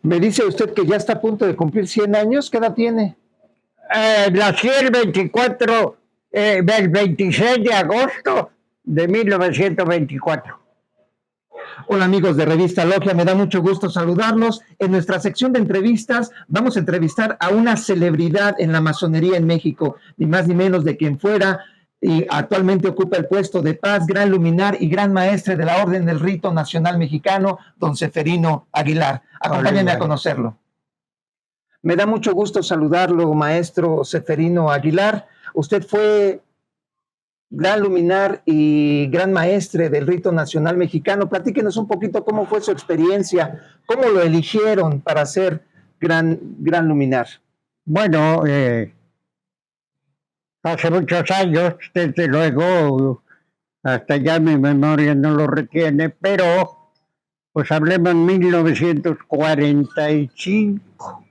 Me dice usted que ya está a punto de cumplir 100 años. ¿Qué edad tiene? Nací el 24, el 26 de agosto de 1924. Hola amigos de Revista Logia, me da mucho gusto saludarlos. En nuestra sección de entrevistas vamos a entrevistar a una celebridad en la masonería en México, ni más ni menos de quien fuera y actualmente ocupa el puesto de paz, gran luminar y gran maestre de la Orden del Rito Nacional Mexicano, don Seferino Aguilar. Acompáñenme a conocerlo. Me da mucho gusto saludarlo, maestro Seferino Aguilar. Usted fue gran luminar y gran maestre del Rito Nacional Mexicano. Platíquenos un poquito cómo fue su experiencia, cómo lo eligieron para ser gran luminar. Bueno, hace muchos años, desde luego, hasta ya mi memoria no lo retiene, pero pues hablemos en 1945.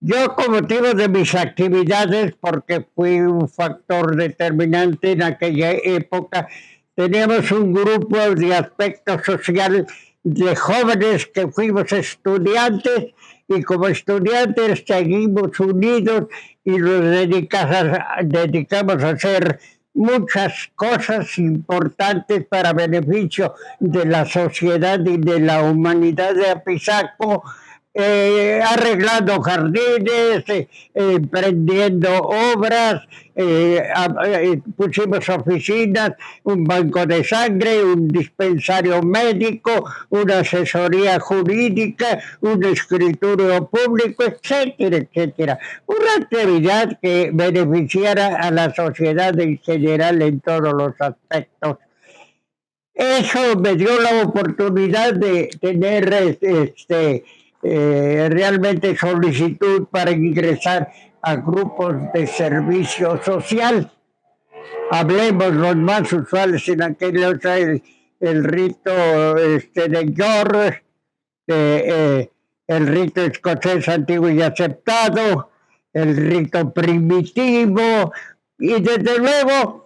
Yo, con motivo de mis actividades, porque fui un factor determinante en aquella época, teníamos un grupo de aspecto social de jóvenes que fuimos estudiantes y como estudiantes seguimos unidos y nos dedicamos a hacer muchas cosas importantes para beneficio de la sociedad y de la humanidad de Apizaco. Arreglando jardines, prendiendo obras, pusimos oficinas, un banco de sangre, un dispensario médico, una asesoría jurídica, un escritorio público, etcétera, etcétera. Una actividad que beneficiara a la sociedad en general en todos los aspectos. Eso me dio la oportunidad de tener realmente solicitud para ingresar a grupos de servicio social. Hablemos los más usuales en aquellos, el rito de George, el rito escocés antiguo y aceptado, el rito primitivo y desde luego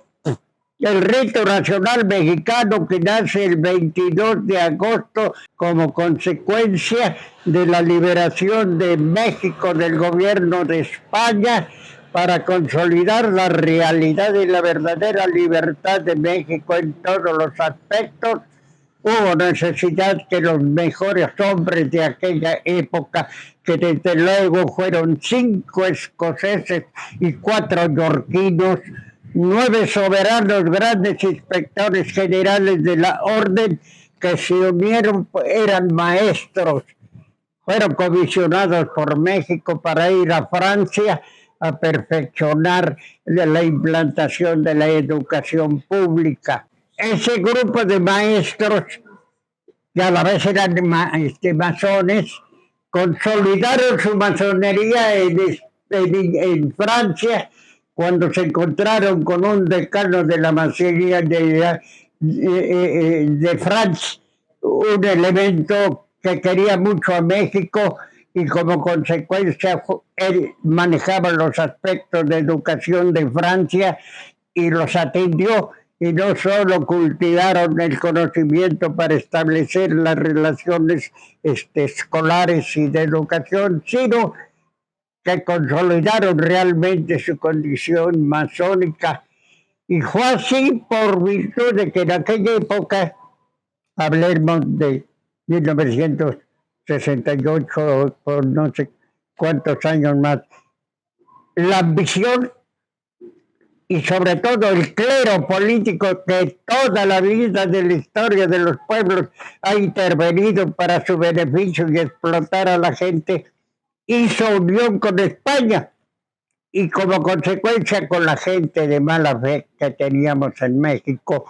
el rito nacional mexicano que nace el 22 de agosto como consecuencia de la liberación de México del gobierno de España para consolidar la realidad y la verdadera libertad de México en todos los aspectos. Hubo necesidad que los mejores hombres de aquella época, que desde luego fueron 5 escoceses y 4 yorquinos, 9 soberanos grandes inspectores generales de la orden que se unieron, eran maestros, fueron comisionados por México para ir a Francia a perfeccionar la implantación de la educación pública. Ese grupo de maestros, que a la vez eran masones, consolidaron su masonería en Francia cuando se encontraron con un decano de la masonería de Francia, un elemento que quería mucho a México y como consecuencia él manejaba los aspectos de educación de Francia y los atendió, y no solo cultivaron el conocimiento para establecer las relaciones escolares y de educación, sino que consolidaron realmente su condición masónica. Y fue así por virtud de que en aquella época, hablemos de 1968 por no sé cuántos años más, la ambición y sobre todo el clero político que toda la vida de la historia de los pueblos ha intervenido para su beneficio y explotar a la gente, hizo unión con España y como consecuencia con la gente de mala fe que teníamos en México.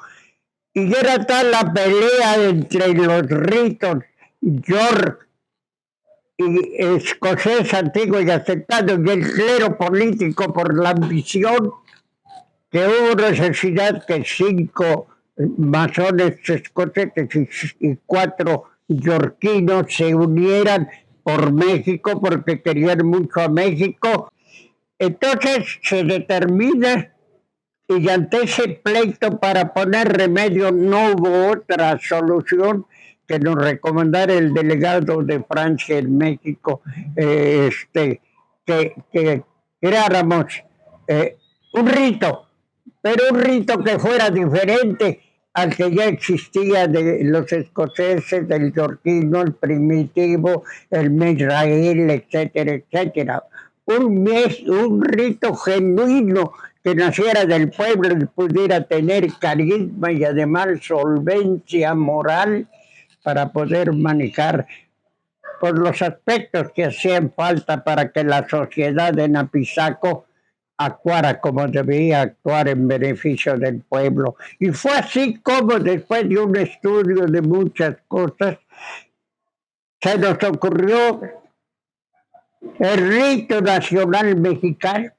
Y era tal la pelea entre los ritos York y escocés antiguo y aceptado y el clero político por la ambición, que hubo necesidad que 5 masones escoceses y 4 yorquinos se unieran por México porque querían mucho a México. Entonces se determina, y ante ese pleito para poner remedio no hubo otra solución que nos recomendara el delegado de Francia en México, que creáramos un rito, pero un rito que fuera diferente al que ya existía de los escoceses, del yorquino, el primitivo, el Misrael, etcétera, etcétera. Un rito genuino que naciera del pueblo y pudiera tener carisma y además solvencia moral para poder manejar por los aspectos que hacían falta para que la sociedad en Apizaco actuara como debía actuar en beneficio del pueblo. Y fue así como después de un estudio de muchas cosas, se nos ocurrió el rito nacional mexicano.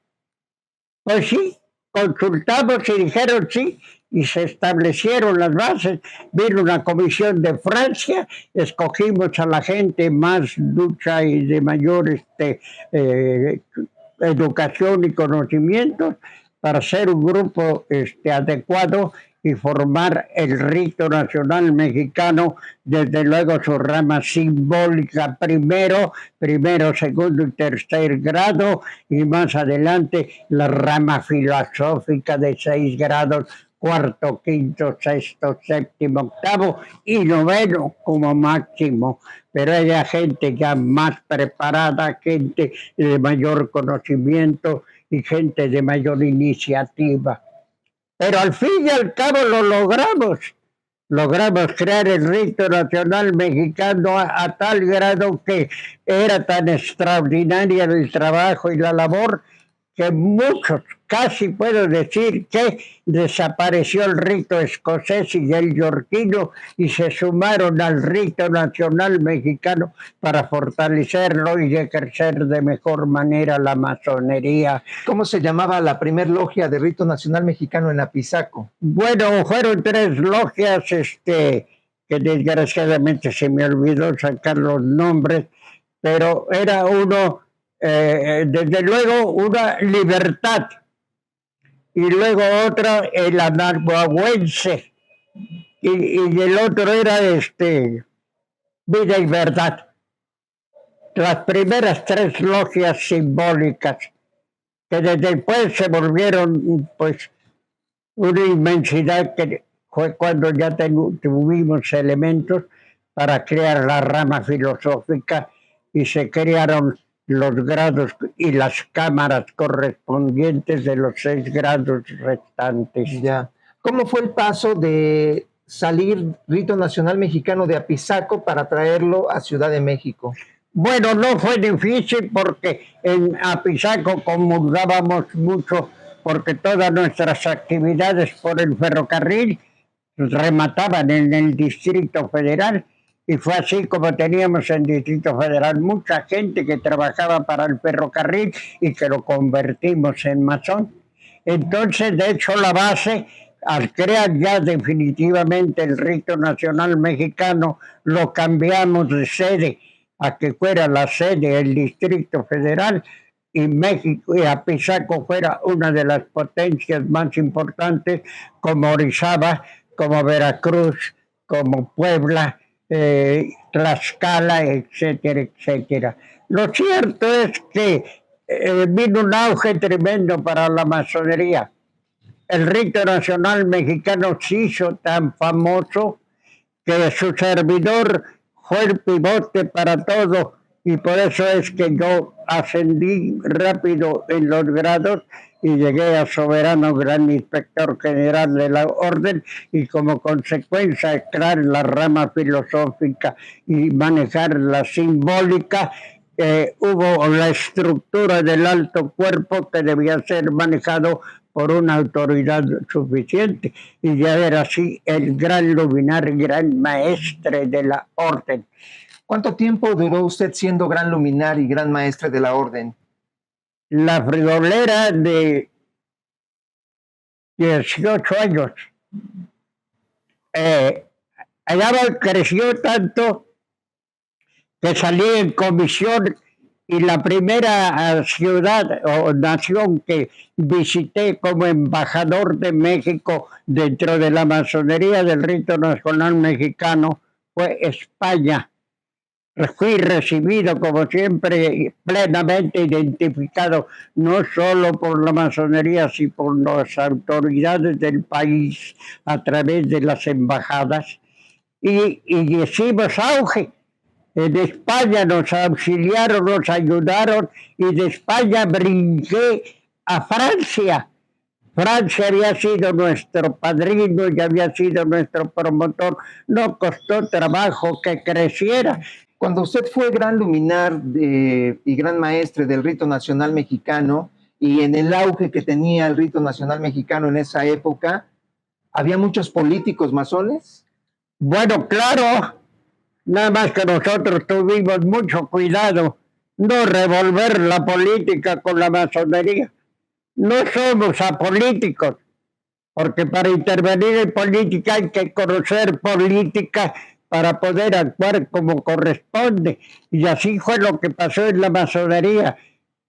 Pues sí, consultamos y dijeron sí, y se establecieron las bases. Vino una comisión de Francia, escogimos a la gente más ducha y de mayor educación y conocimientos para ser un grupo adecuado y formar el rito nacional mexicano, desde luego su rama simbólica primero, segundo y tercer grado, y más adelante la rama filosófica de 6 grados, cuarto, quinto, sexto, séptimo, octavo y noveno como máximo. Pero hay gente ya más preparada, gente de mayor conocimiento y gente de mayor iniciativa. Pero al fin y al cabo lo logramos. Logramos crear el rito nacional mexicano a tal grado que era tan extraordinaria el trabajo y la labor que muchos, casi puedo decir que desapareció el rito escocés y el yorquino y se sumaron al rito nacional mexicano para fortalecerlo y ejercer de mejor manera la masonería. ¿Cómo se llamaba la primer logia de rito nacional mexicano en Apizaco? Bueno, fueron 3 logias, que desgraciadamente se me olvidó sacar los nombres, pero era uno, desde luego, una Libertad, y luego otra el Anarhuahuense, y el otro era Vida y Verdad. Las primeras 3 logias simbólicas, que después se volvieron pues una inmensidad, que fue cuando ya tuvimos elementos para crear la rama filosófica y se crearon los grados y las cámaras correspondientes de los 6 grados restantes. Ya. ¿Cómo fue el paso de salir rito nacional mexicano de Apizaco para traerlo a Ciudad de México? Bueno, no fue difícil porque en Apizaco comulgábamos mucho, porque todas nuestras actividades por el ferrocarril remataban en el Distrito Federal, y fue así como teníamos en el Distrito Federal mucha gente que trabajaba para el ferrocarril y que lo convertimos en masón. Entonces, de hecho, la base, al crear ya definitivamente el rito nacional mexicano, lo cambiamos de sede a que fuera la sede del Distrito Federal, y México y Apizaco fuera una de las potencias más importantes, como Orizaba, como Veracruz, como Puebla, Tlaxcala, etcétera, etcétera. Lo cierto es que vino un auge tremendo para la masonería. El rito nacional mexicano se hizo tan famoso que su servidor fue el pivote para todo, y por eso es que yo ascendí rápido en los grados y llegué a soberano gran inspector general de la orden, y como consecuencia crear la rama filosófica y manejar la simbólica, hubo la estructura del alto cuerpo que debía ser manejado por una autoridad suficiente, y ya era así el gran luminar, gran maestre de la orden. ¿Cuánto tiempo duró usted siendo gran luminar y gran maestre de la orden? La friolera de 18 años. Allá creció tanto que salí en comisión, y la primera ciudad o nación que visité como embajador de México dentro de la masonería del rito nacional mexicano fue España. Fui recibido, como siempre, plenamente identificado, no solo por la masonería, sino por las autoridades del país a través de las embajadas. Y hicimos auge. En España nos auxiliaron, nos ayudaron, y de España brinqué a Francia. Francia había sido nuestro padrino y había sido nuestro promotor. No costó trabajo que creciera. Cuando usted fue gran luminar y gran maestre del rito nacional mexicano, y en el auge que tenía el rito nacional mexicano en esa época, ¿había muchos políticos masones? Bueno, claro, nada más que nosotros tuvimos mucho cuidado no revolver la política con la masonería. No somos apolíticos, porque para intervenir en política hay que conocer política para poder actuar como corresponde. Y así fue lo que pasó en la masonería.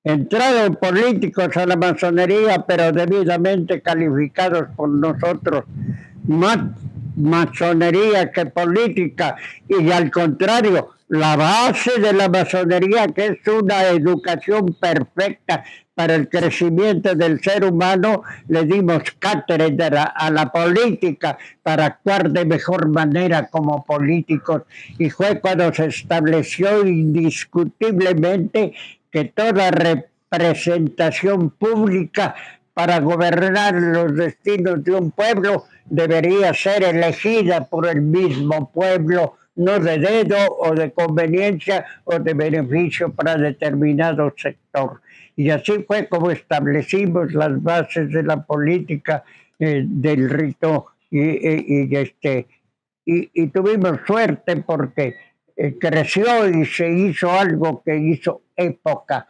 Entraron políticos a la masonería, pero debidamente calificados por nosotros. Más masonería que política, y al contrario, la base de la masonería, que es una educación perfecta para el crecimiento del ser humano, le dimos cátedra a la política para actuar de mejor manera como políticos, y fue cuando se estableció indiscutiblemente que toda representación pública para gobernar los destinos de un pueblo debería ser elegida por el mismo pueblo, no de dedo o de conveniencia o de beneficio para determinado sector. Y así fue como establecimos las bases de la política del rito, y tuvimos suerte porque creció y se hizo algo que hizo época.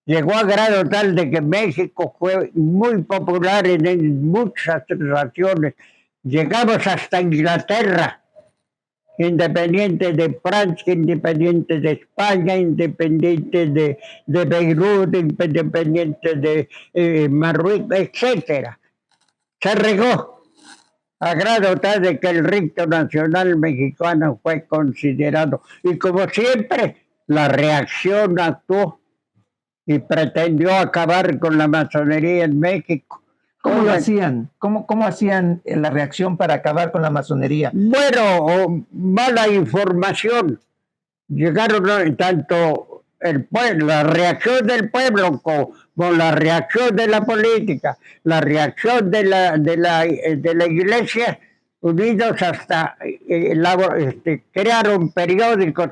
Llegó a grado tal de que México fue muy popular en muchas naciones. Llegamos hasta Inglaterra, independiente de Francia, independiente de España, independiente de Beirut, independiente de Marruecos, etcétera. Se regó a grado tal de que el rito nacional mexicano fue considerado. Y como siempre, la reacción actuó y pretendió acabar con la masonería en México. ¿Cómo lo hacían? ¿Cómo hacían la reacción para acabar con la masonería? Bueno, mala información. Llegaron tanto el pueblo, la reacción del pueblo como la reacción de la política, la reacción de la iglesia, unidos hasta crearon periódicos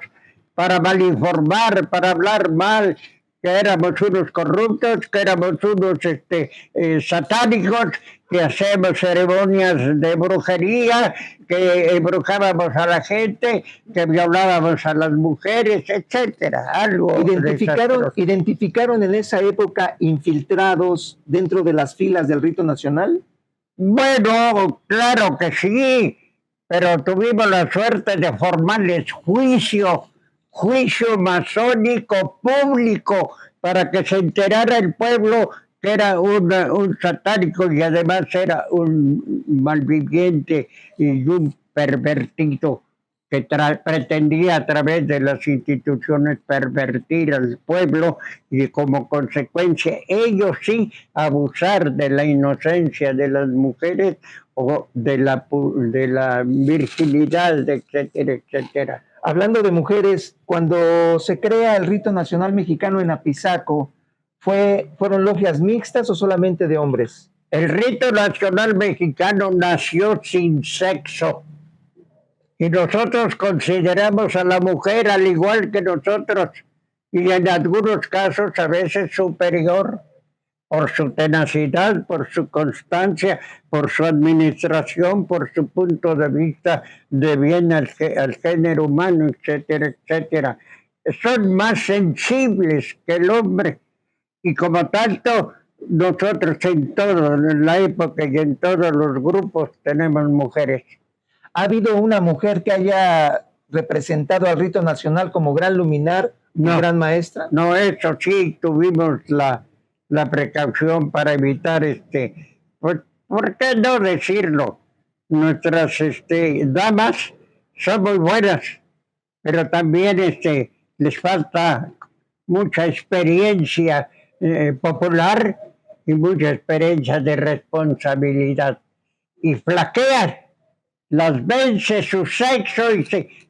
para malinformar, para hablar mal, que éramos unos corruptos, que éramos unos satánicos, que hacemos ceremonias de brujería, que embrujábamos a la gente, que violábamos a las mujeres, etcétera. Algo ¿Identificaron en esa época infiltrados dentro de las filas del rito nacional? Bueno, claro que sí, pero tuvimos la suerte de formarles juicio masónico público para que se enterara el pueblo que era un satánico y además era un malviviente y un pervertido que pretendía a través de las instituciones pervertir al pueblo y como consecuencia ellos sí abusar de la inocencia de las mujeres o de la virginidad, etcétera, etcétera. Hablando de mujeres, cuando se crea el rito nacional mexicano en Apizaco, ¿fueron logias mixtas o solamente de hombres? El rito nacional mexicano nació sin sexo. Y nosotros consideramos a la mujer al igual que nosotros, y en algunos casos a veces superior, por su tenacidad, por su constancia, por su administración, por su punto de vista de bien al género humano, etcétera, etcétera. Son más sensibles que el hombre, y como tanto, nosotros en la época y en todos los grupos tenemos mujeres. ¿Ha habido una mujer que haya representado al rito nacional como gran luminar, gran maestra? No, eso sí, tuvimos la precaución para evitar ¿por qué no decirlo? Nuestras damas son muy buenas, pero también les falta mucha experiencia popular y mucha experiencia de responsabilidad. Y flaquean, las vence su sexo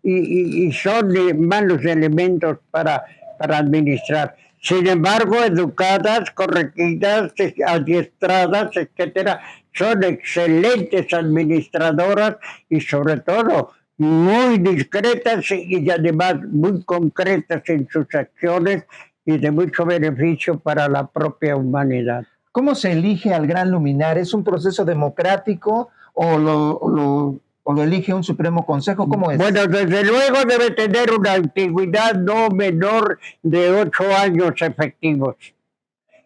y son malos elementos para administrar. Sin embargo, educadas, corregidas, adiestradas, etcétera, son excelentes administradoras y sobre todo muy discretas y además muy concretas en sus acciones y de mucho beneficio para la propia humanidad. ¿Cómo se elige al gran luminario? ¿Es un proceso democrático o lo elige un Supremo Consejo? ¿Cómo es? Bueno, desde luego debe tener una antigüedad no menor de 8 años efectivos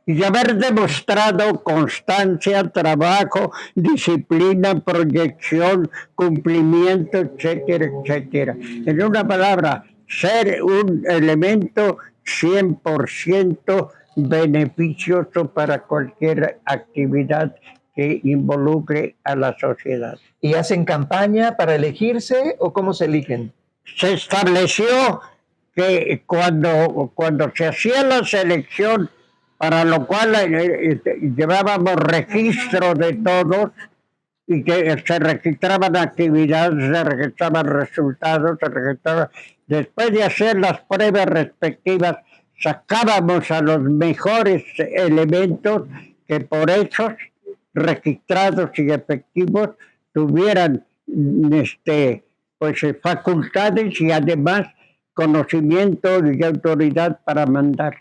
y haber demostrado constancia, trabajo, disciplina, proyección, cumplimiento, etcétera, etcétera. En una palabra, ser un elemento 100% beneficioso para cualquier actividad que involucre a la sociedad. ¿Y hacen campaña para elegirse o cómo se eligen? Se estableció que cuando se hacía la selección, para lo cual llevábamos registro de todos y que se registraban actividades, se registraban resultados, después de hacer las pruebas respectivas, sacábamos a los mejores elementos que por hechos registrados y efectivos tuvieran pues facultades y además conocimiento y autoridad para mandar.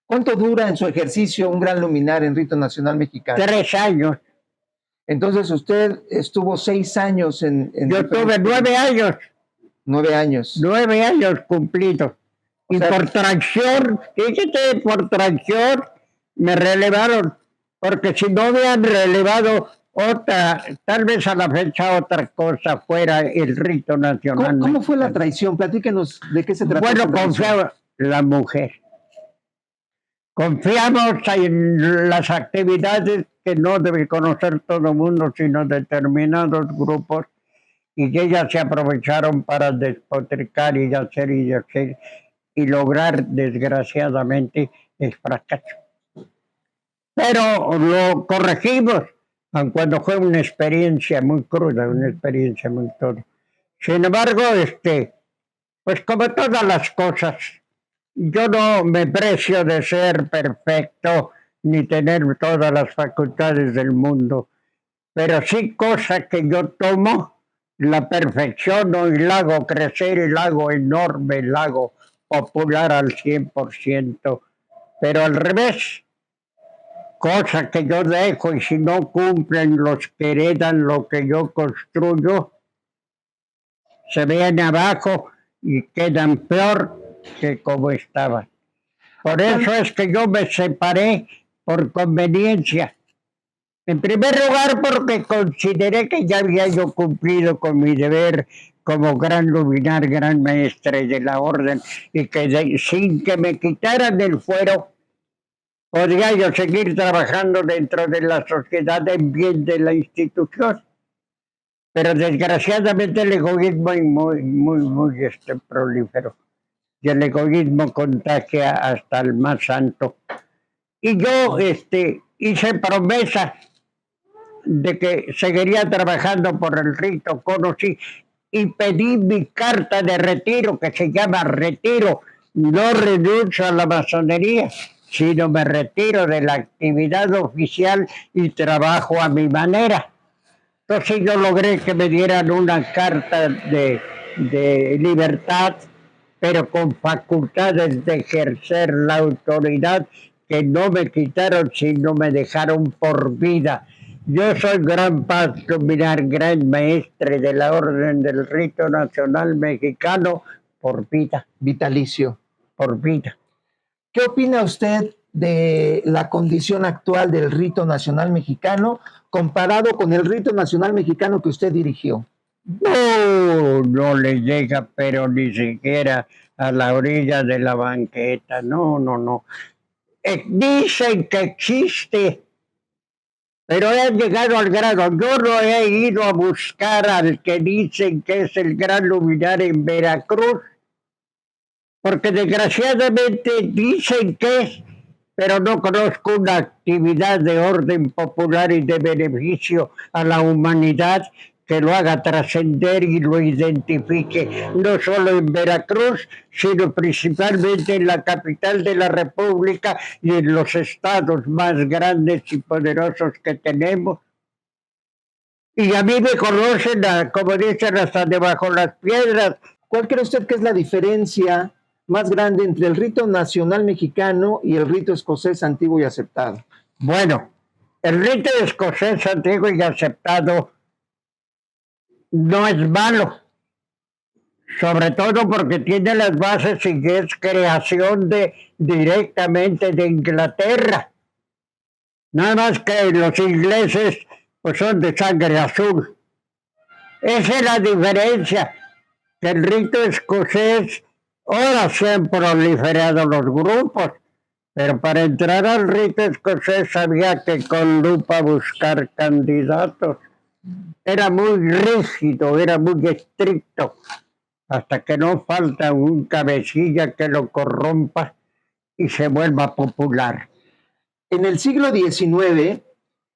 ¿Cuánto dura en su ejercicio un gran luminario en rito nacional mexicano? 3 años. Entonces usted estuvo 6 años en Yo tuve 9 años. 9 años. 9 años cumplidos. Y sea, por traición, fíjate, por traición me relevaron. Porque si no me han relevado otra, tal vez a la fecha otra cosa fuera el rito nacional. ¿Cómo fue la traición? Platíquenos de qué se trató. Bueno, confiaba la mujer. Confiamos en las actividades que no debe conocer todo el mundo, sino determinados grupos, y que ellas se aprovecharon para despotricar y hacer y lograr, desgraciadamente, el fracaso. Pero lo corregimos, aun cuando fue una experiencia muy cruda, una experiencia muy dura. Sin embargo, pues como todas las cosas, yo no me precio de ser perfecto ni tener todas las facultades del mundo, pero sí cosas que yo tomo, la perfecciono y la hago crecer y la hago enorme, la hago popular al 100%, pero al revés, cosas que yo dejo y si no cumplen los que heredan lo que yo construyo, se ven abajo y quedan peor que como estaban. Por eso es que yo me separé por conveniencia. En primer lugar, porque consideré que ya había yo cumplido con mi deber como gran luminar, gran maestre de la orden, y que sin que me quitaran el fuero, podría yo seguir trabajando dentro de la sociedad en bien de la institución. Pero desgraciadamente el egoísmo es muy prolífero. Y el egoísmo contagia hasta el más santo. Y yo hice promesa de que seguiría trabajando por el rito, conocí y pedí mi carta de retiro, que se llama retiro. No renuncio a la masonería, sino me retiro de la actividad oficial y trabajo a mi manera. Entonces yo logré que me dieran una carta de libertad, pero con facultades de ejercer la autoridad que no me quitaron, sino me dejaron por vida. Yo soy gran paz luminar, gran maestre de la Orden del Rito Nacional Mexicano por vida. Vitalicio. Por vida. ¿Qué opina usted de la condición actual del rito nacional mexicano comparado con el rito nacional mexicano que usted dirigió? No le llega, pero ni siquiera a la orilla de la banqueta. No. Dicen que existe, Pero he llegado al grado, yo no he ido a buscar al que dicen que es el gran luminario en Veracruz, porque desgraciadamente dicen que es, pero no conozco una actividad de orden popular y de beneficio a la humanidad que lo haga trascender y lo identifique, no solo en Veracruz, sino principalmente en la capital de la República y en los estados más grandes y poderosos que tenemos. Y a mí me conocen, como dicen, hasta debajo de las piedras. ¿Cuál cree usted que es la diferencia más grande entre el rito nacional mexicano y el rito escocés antiguo y aceptado? Bueno, el rito escocés antiguo y aceptado no es malo, sobre todo porque tiene las bases y es creación directamente de Inglaterra. Nada más que los ingleses pues son de sangre azul. Esa es la diferencia, que el rito escocés, ahora se han proliferado los grupos, pero para entrar al rito escocés había que con lupa buscar candidatos. Era muy rígido, era muy estricto, hasta que no falta un cabecilla que lo corrompa y se vuelva popular. En el siglo XIX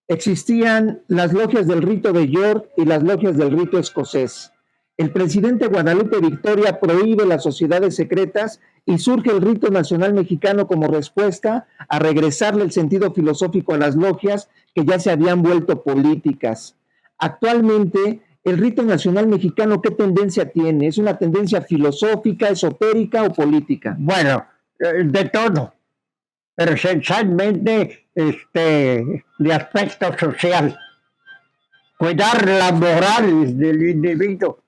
existían las logias del rito de York y las logias del rito escocés. El presidente Guadalupe Victoria prohíbe las sociedades secretas y surge el rito nacional mexicano como respuesta a regresarle el sentido filosófico a las logias que ya se habían vuelto políticas. Actualmente, el rito nacional mexicano, ¿qué tendencia tiene? ¿Es una tendencia filosófica, esotérica o política? Bueno, de todo, pero esencialmente de aspecto social. Cuidar la moral del individuo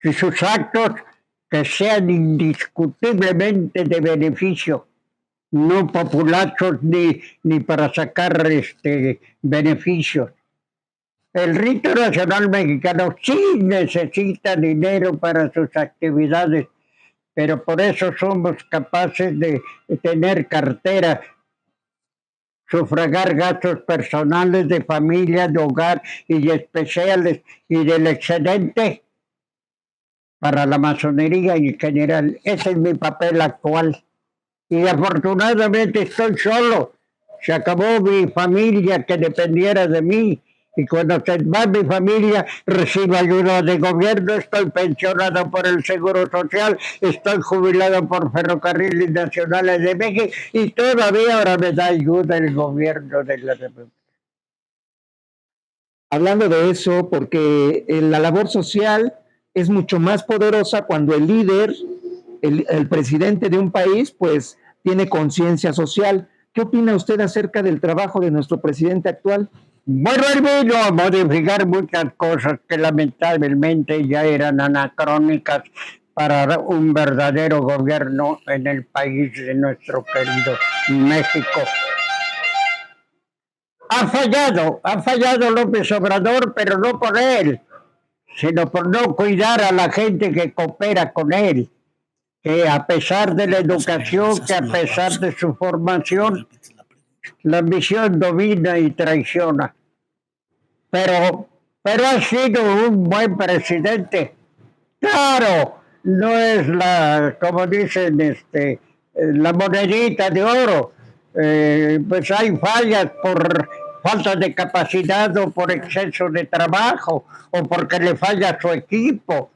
y sus actos que sean indiscutiblemente de beneficio, no populachos ni para sacar beneficios. El rito nacional mexicano sí necesita dinero para sus actividades, pero por eso somos capaces de tener cartera, sufragar gastos personales de familia, de hogar y especiales, y del excedente para la masonería en general. Ese es mi papel actual. Y afortunadamente estoy solo. Se acabó mi familia que dependiera de mí. Y cuando se va mi familia, recibo ayuda de gobierno, estoy pensionado por el Seguro Social, estoy jubilado por Ferrocarriles Nacionales de México y todavía ahora me da ayuda el gobierno de la República. Hablando de eso, porque la labor social es mucho más poderosa cuando el líder, el presidente de un país, pues tiene conciencia social. ¿Qué opina usted acerca del trabajo de nuestro presidente actual? Bueno, él vino a modificar muchas cosas que lamentablemente ya eran anacrónicas para un verdadero gobierno en el país de nuestro querido México. Ha fallado López Obrador, pero no por él, sino por no cuidar a la gente que coopera con él, que a pesar de la educación, que a pesar de su formación, la ambición domina y traiciona. Pero ha sido un buen presidente. Claro, no es como dicen, la monedita de oro. Pues hay fallas por falta de capacidad o por exceso de trabajo o porque le falla a su equipo.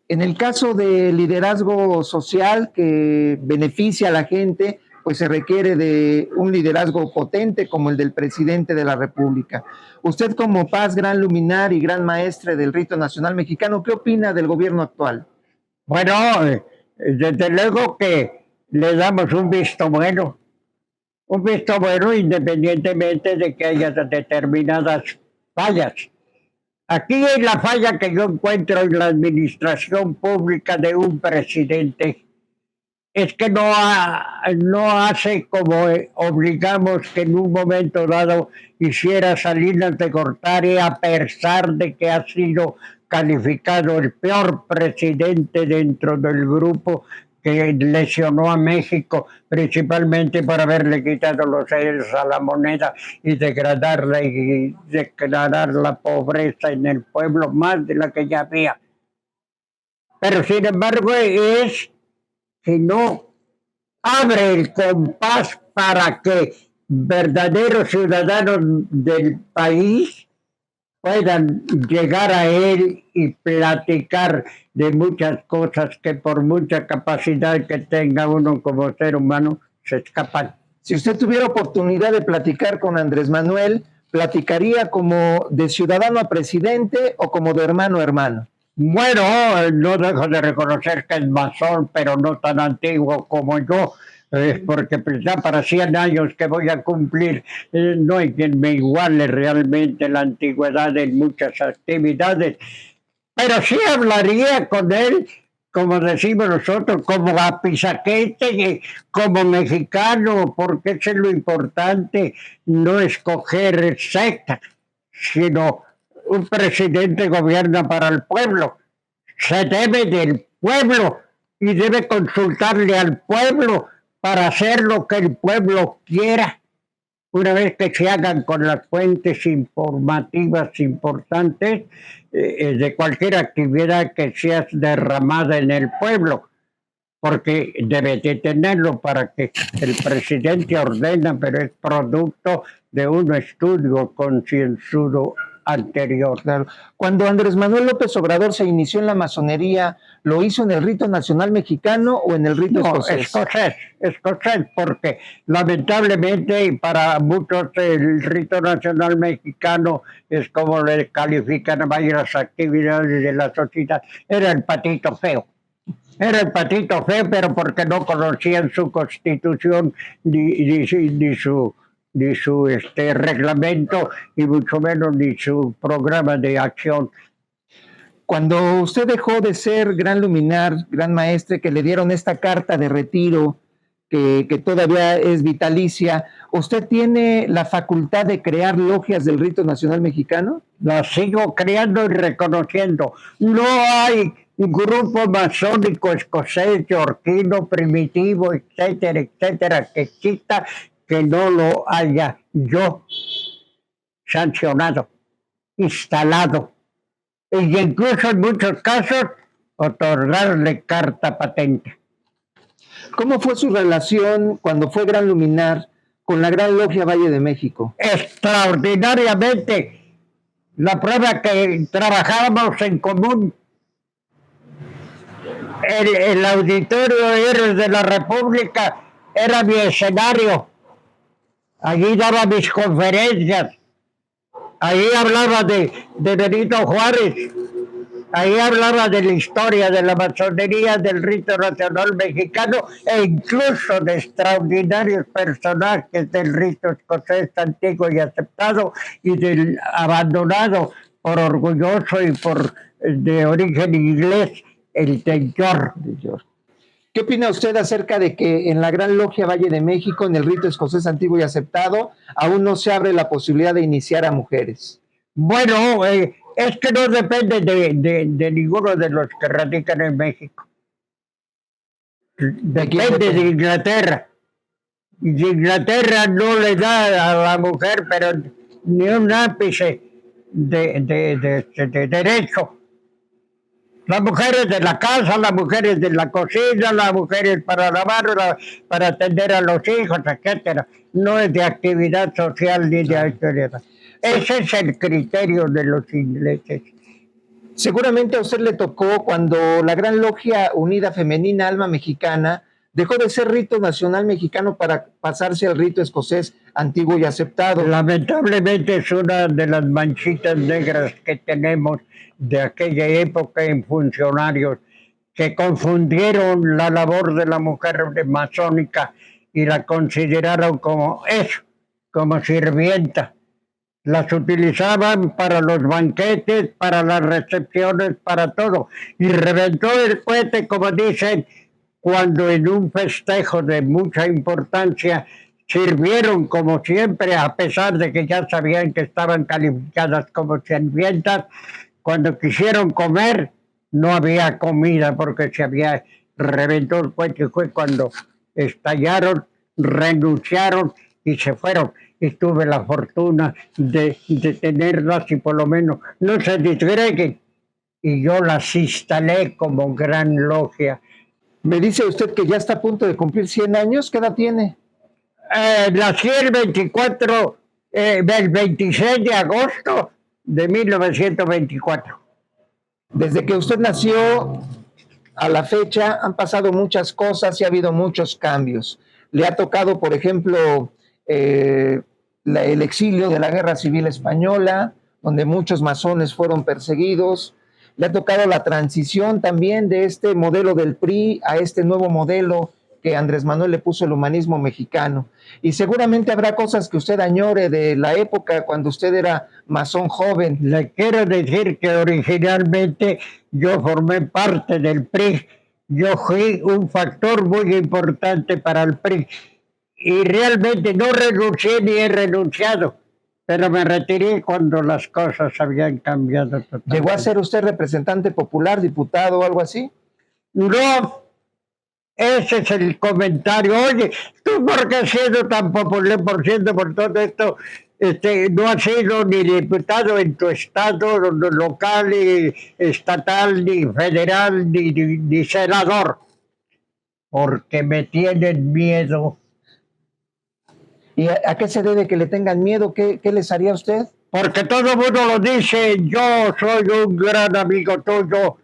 En el caso de liderazgo social que beneficia a la gente, pues se requiere de un liderazgo potente como el del presidente de la República. Usted como Paz, gran luminar y gran maestre del rito nacional mexicano, ¿qué opina del gobierno actual? Bueno, desde luego que le damos un visto bueno independientemente de que haya determinadas fallas. Aquí es la falla que yo encuentro en la administración pública de un presidente, es que no hace como obligamos que en un momento dado hiciera Salinas de Gortari, a pesar de que ha sido calificado el peor presidente dentro del grupo que lesionó a México, principalmente por haberle quitado los ceros a la moneda y degradarla y declarar la pobreza en el pueblo más de la que ya había. Pero sin embargo es que no abre el compás para que verdaderos ciudadanos del país puedan llegar a él y platicar de muchas cosas que por mucha capacidad que tenga uno como ser humano se escapan. Si usted tuviera oportunidad de platicar con Andrés Manuel, ¿platicaría como de ciudadano a presidente o como de hermano a hermano? Bueno, no dejo de reconocer que es masón, pero no tan antiguo como yo, porque pues ya para 100 años que voy a cumplir, no hay quien me iguale realmente la antigüedad en muchas actividades, pero sí hablaría con él, como decimos nosotros, como apizaquete, como mexicano, porque eso es lo importante, no escoger secta, sino un presidente gobierna para el pueblo, se debe del pueblo y debe consultarle al pueblo para hacer lo que el pueblo quiera. Una vez que se hagan con las fuentes informativas importantes de cualquier actividad que sea derramada en el pueblo, porque debe de tenerlo para que el presidente ordena, pero es producto de un estudio concienzudo anterior. Claro. Cuando Andrés Manuel López Obrador se inició en la masonería, ¿lo hizo en el rito nacional mexicano o en el rito escocés? Escocés, porque lamentablemente para muchos el rito nacional mexicano es como le califican a varias actividades de la sociedad, era el patito feo. Era el patito feo, pero porque no conocían su constitución ni su reglamento y mucho menos ni su programa de acción. Cuando usted dejó de ser gran luminar, gran maestre, que le dieron esta carta de retiro que todavía es vitalicia, ¿usted tiene la facultad de crear logias del rito nacional mexicano? Las sigo creando y reconociendo. No hay un grupo masónico escocés, yorquino, primitivo, etcétera, etcétera, que exista que no lo haya yo sancionado, instalado, y incluso en muchos casos otorgarle carta patente. ¿Cómo fue su relación cuando fue gran luminar con la Gran Logia Valle de México? Extraordinariamente. La prueba que trabajábamos en común. El auditorio Héroes de la República era mi escenario. Allí daba mis conferencias. Ahí hablaba de Benito Juárez. Ahí hablaba de la historia de la masonería, del rito nacional mexicano e incluso de extraordinarios personajes del rito escocés antiguo y aceptado y del abandonado por orgulloso y por de origen inglés, el de York. ¿Qué opina usted acerca de que en la Gran Logia Valle de México, en el rito escocés antiguo y aceptado, aún no se abre la posibilidad de iniciar a mujeres? Bueno, es que no depende de ninguno de los que radican en México. Depende de Inglaterra. Y Inglaterra no le da a la mujer, pero ni un ápice de derecho. Las mujeres de la casa, las mujeres de la cocina, las mujeres para lavar, para atender a los hijos, etcétera. No es de actividad social ni de actividad. Ese es el criterio de los ingleses. Seguramente a usted le tocó cuando la Gran Logia Unida Femenina Alma Mexicana dejó de ser rito nacional mexicano para pasarse al rito escocés antiguo y aceptado. Lamentablemente es una de las manchitas negras que tenemos de aquella época en funcionarios que confundieron la labor de la mujer masónica y la consideraron como eso, como sirvienta. Las utilizaban para los banquetes, para las recepciones, para todo. Y reventó el cohete, como dicen, cuando en un festejo de mucha importancia sirvieron como siempre, a pesar de que ya sabían que estaban calificadas como sirvientas. Cuando quisieron comer, no había comida porque se había reventó el cohete, fue cuando estallaron, renunciaron y se fueron. Y tuve la fortuna de tenerlas y por lo menos no se disgreguen. Y yo las instalé como gran logia. Me dice usted que ya está a punto de cumplir 100 años. ¿Qué edad tiene? Nací el 26 de agosto de 1924. Desde que usted nació a la fecha han pasado muchas cosas y ha habido muchos cambios. Le ha tocado, por ejemplo, el exilio de la Guerra Civil Española, donde muchos masones fueron perseguidos. Le ha tocado la transición también de este modelo del PRI a este nuevo modelo que Andrés Manuel le puso el humanismo mexicano. Y seguramente habrá cosas que usted añore de la época cuando usted era masón joven. Le quiero decir que originalmente yo formé parte del PRI. Yo fui un factor muy importante para el PRI. Y realmente no renuncié ni he renunciado. Pero me retiré cuando las cosas habían cambiado totalmente. ¿Llegó a ser usted representante popular, diputado o algo así? No. Ese es el comentario. Oye, ¿tú por qué has sido tan popular, por ciento, por todo esto? No has sido ni diputado en tu estado local, ni estatal, ni federal, ni senador. Porque me tienen miedo. ¿Y a qué se debe que le tengan miedo? ¿Qué les haría a usted? Porque todo el mundo lo dice, yo soy un gran amigo tuyo.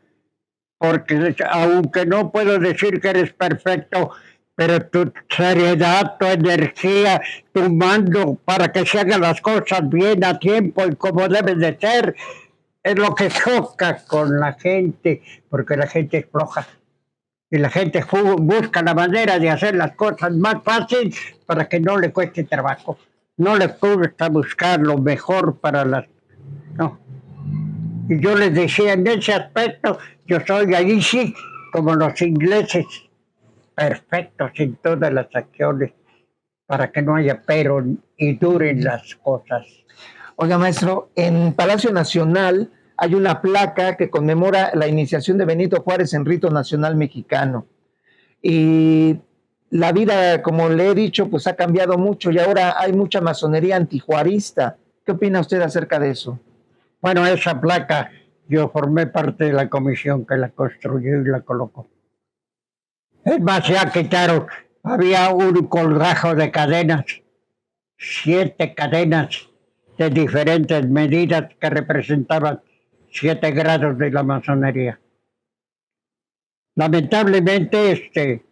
Porque aunque no puedo decir que eres perfecto, pero tu seriedad, tu energía, tu mando para que se hagan las cosas bien a tiempo y como deben de ser, es lo que choca con la gente, porque la gente es floja. Y la gente busca la manera de hacer las cosas más fácil para que no le cueste trabajo. No le cuesta buscar lo mejor para las... No. Y yo les decía, en ese aspecto, yo soy ahí sí, como los ingleses, perfectos en todas las acciones, para que no haya pero y duren las cosas. Oiga, maestro, en Palacio Nacional hay una placa que conmemora la iniciación de Benito Juárez en rito nacional mexicano. Y la vida, como le he dicho, pues ha cambiado mucho y ahora hay mucha masonería antijuarista. ¿Qué opina usted acerca de eso? Bueno, esa placa, yo formé parte de la comisión que la construyó y la colocó. Es más, ya quitaron, había un colgajo de cadenas, 7 cadenas de diferentes medidas que representaban 7 grados de la masonería. Lamentablemente,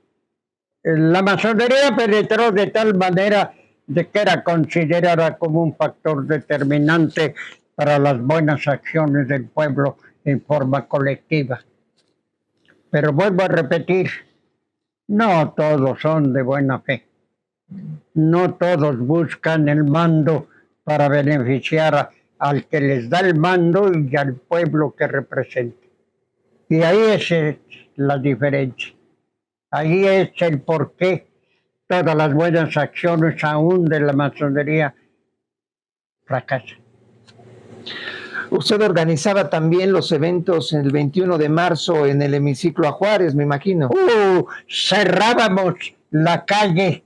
la masonería penetró de tal manera de que era considerada como un factor determinante para las buenas acciones del pueblo en forma colectiva. Pero vuelvo a repetir, no todos son de buena fe. No todos buscan el mando para beneficiar al que les da el mando y al pueblo que representa. Y ahí es la diferencia. Ahí es el porqué todas las buenas acciones aún de la masonería fracasan. Usted organizaba también los eventos el 21 de marzo en el hemiciclo a Juárez, me imagino. Cerrábamos la calle.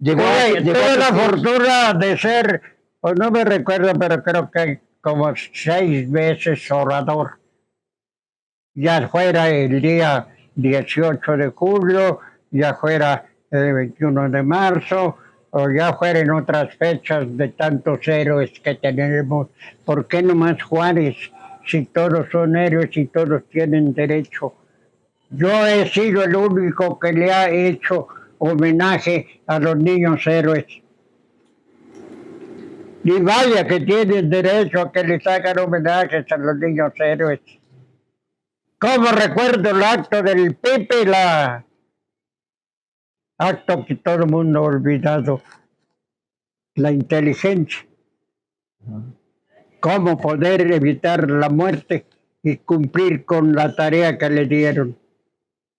Tuve la fortuna de ser, pues no me recuerdo, pero creo que como 6 veces orador. Ya fuera el día 18 de julio, ya fuera el 21 de marzo, o ya fuera en otras fechas de tantos héroes que tenemos. ¿Por qué nomás Juárez? Si todos son héroes y todos tienen derecho. Yo he sido el único que le ha hecho homenaje a los niños héroes. Y vaya que tienen derecho a que les hagan homenajes a los niños héroes. ¿Cómo recuerdo el acto del Pepe? Acto que todo el mundo ha olvidado. La inteligencia. Cómo poder evitar la muerte y cumplir con la tarea que le dieron.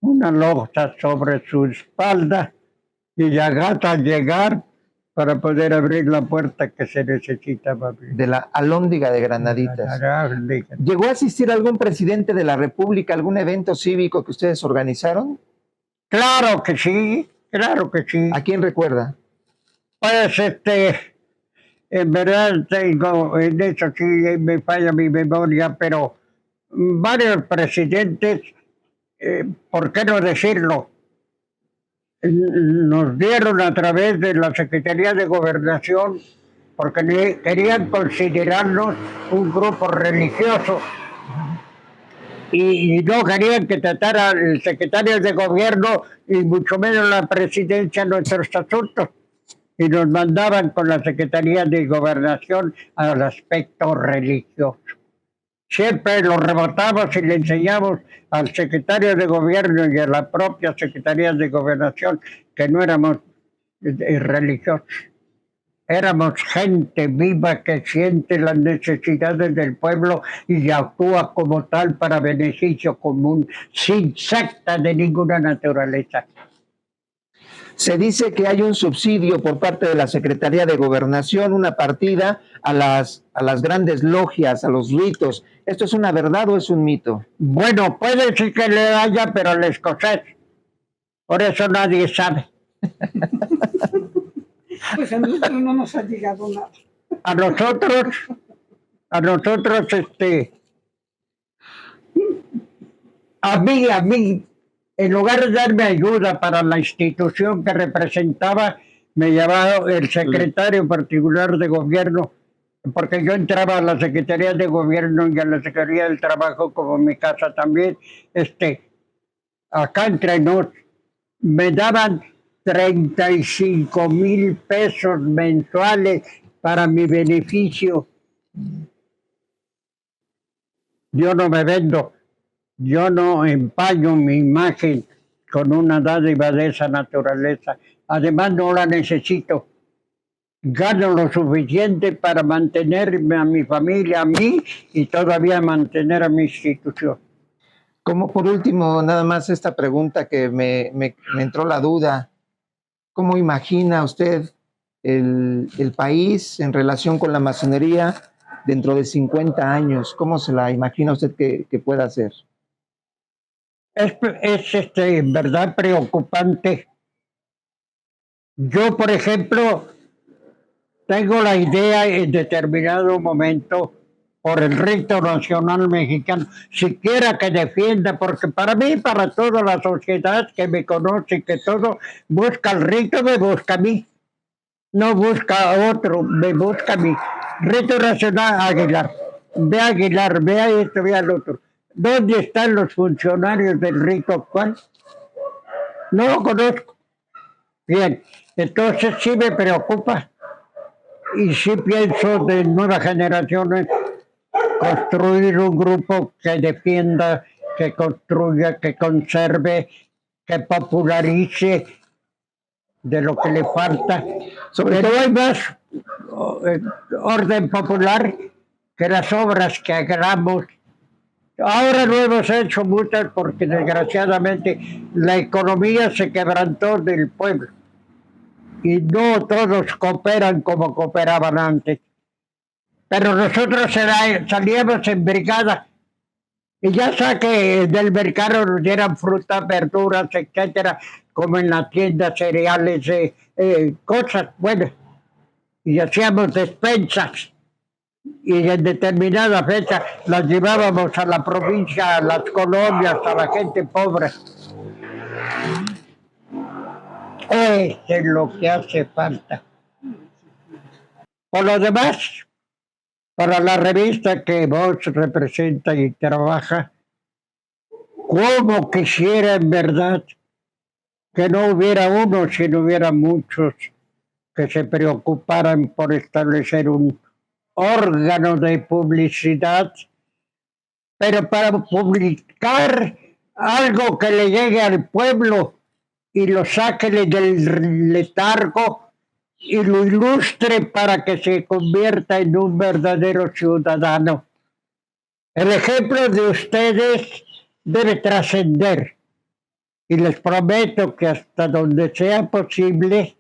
Una losa sobre su espalda y llegar a llegar para poder abrir la puerta que se necesitaba abrir. De la Alhóndiga de Granaditas. ¿Llegó a asistir algún presidente de la República a algún evento cívico que ustedes organizaron? Claro que sí, claro que sí. ¿A quién recuerda? Pues en verdad tengo, en eso sí me falla mi memoria, pero varios presidentes, ¿por qué no decirlo? Nos dieron a través de la Secretaría de Gobernación, porque querían considerarnos un grupo religioso y no querían que tratara el secretario de Gobierno y mucho menos la presidencia nuestros asuntos. Y nos mandaban con la Secretaría de Gobernación al aspecto religioso. Siempre lo rebotamos y le enseñamos al secretario de Gobierno y a la propia Secretaría de Gobernación que no éramos religiosos. Éramos gente viva que siente las necesidades del pueblo y actúa como tal para beneficio común, sin secta de ninguna naturaleza. Se dice que hay un subsidio por parte de la Secretaría de Gobernación, una partida a las grandes logias, a los ritos. ¿Esto es una verdad o es un mito? Bueno, puede ser que le haya, pero al escocés. Por eso nadie sabe. Pues a nosotros no nos ha llegado nada. A nosotros, a mí, en lugar de darme ayuda para la institución que representaba, me llamaba el secretario particular de Gobierno, porque yo entraba a la Secretaría de Gobierno y a la Secretaría del Trabajo, como en mi casa también, acá entre nos, me daban 35,000 pesos mensuales para mi beneficio. Yo no me vendo. Yo no empaño mi imagen con una dádiva de esa naturaleza. Además, no la necesito. Gano lo suficiente para mantenerme a mi familia, a mí y todavía mantener a mi institución. Como por último, nada más esta pregunta que me entró la duda. ¿Cómo imagina usted el país en relación con la masonería dentro de 50 años? ¿Cómo se la imagina usted que pueda ser? Es en verdad preocupante. Yo, por ejemplo, tengo la idea en determinado momento por el rito nacional mexicano, siquiera que defienda, porque para mí, para toda la sociedad que me conoce, que todo busca el rito, me busca a mí. No busca a otro, me busca a mí. Rito nacional Aguilar, vea esto, vea lo otro. ¿Dónde están los funcionarios del rito actual? No lo conozco. Bien, entonces sí me preocupa. Y sí pienso de nuevas generaciones construir un grupo que defienda, que construya, que conserve, que popularice de lo que le falta. Sobre todo hay más orden popular que las obras que hagamos. Ahora no hemos hecho muchas porque desgraciadamente la economía se quebrantó del pueblo y no todos cooperan como cooperaban antes. Pero nosotros salíamos en brigada y ya sea que del mercado nos dieran frutas, verduras, etcétera, como en la tienda cereales, cosas buenas. Y hacíamos despensas. Y en determinada fecha las llevábamos a la provincia, a las colonias, a la gente pobre. Eso es lo que hace falta. Por lo demás, para la revista que vos representa y trabaja, como quisiera en verdad que no hubiera uno, sino hubiera muchos que se preocuparan por establecer un órgano de publicidad, pero para publicar algo que le llegue al pueblo y lo saque del letargo y lo ilustre para que se convierta en un verdadero ciudadano. El ejemplo de ustedes debe trascender y les prometo que hasta donde sea posible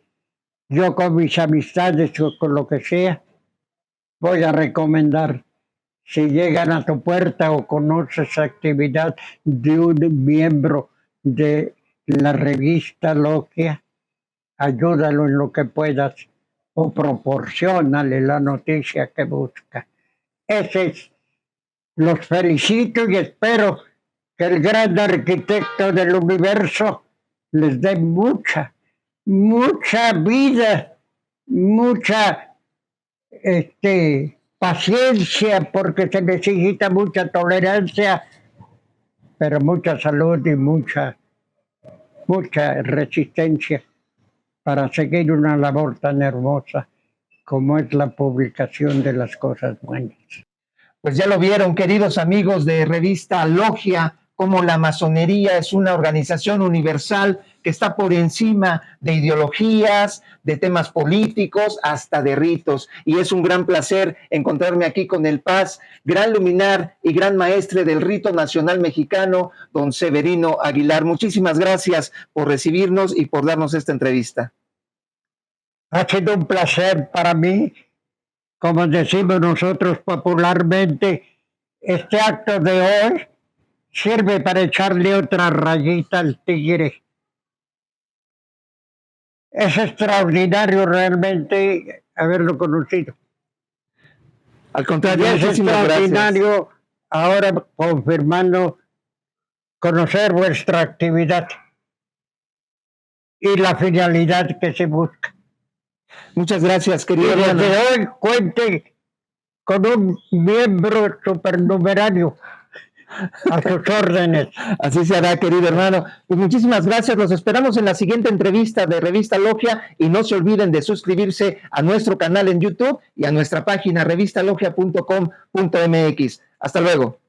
Yo con mis amistades o con lo que sea, voy a recomendar, si llegan a tu puerta o conoces actividad de un miembro de la revista Logia, ayúdalo en lo que puedas o proporciónale la noticia que busca. Ese es. Los felicito y espero que el gran arquitecto del universo les dé mucha vida, mucha paciencia, porque se necesita mucha tolerancia, pero mucha salud y mucha resistencia para seguir una labor tan hermosa como es la publicación de las cosas buenas. Pues ya lo vieron, queridos amigos de Revista Logia, cómo la masonería es una organización universal que está por encima de ideologías, de temas políticos, hasta de ritos. Y es un gran placer encontrarme aquí con el Paz, gran luminar y gran maestre del rito nacional mexicano, don Severino Aguilar. Muchísimas gracias por recibirnos y por darnos esta entrevista. Ha sido un placer para mí. Como decimos nosotros popularmente, este acto de hoy sirve para echarle otra rayita al tigre. Es extraordinario realmente haberlo conocido. Al contrario, y es extraordinario gracias. Ahora confirmando conocer vuestra actividad y la finalidad que se busca. Muchas gracias, querido hermano. Desde hoy cuente con un miembro supernumerario a sus órdenes. Así se hará, querido hermano. Pues muchísimas gracias. Los esperamos en la siguiente entrevista de Revista Logia y no se olviden de suscribirse a nuestro canal en YouTube y a nuestra página revistalogia.com.mx. Hasta luego.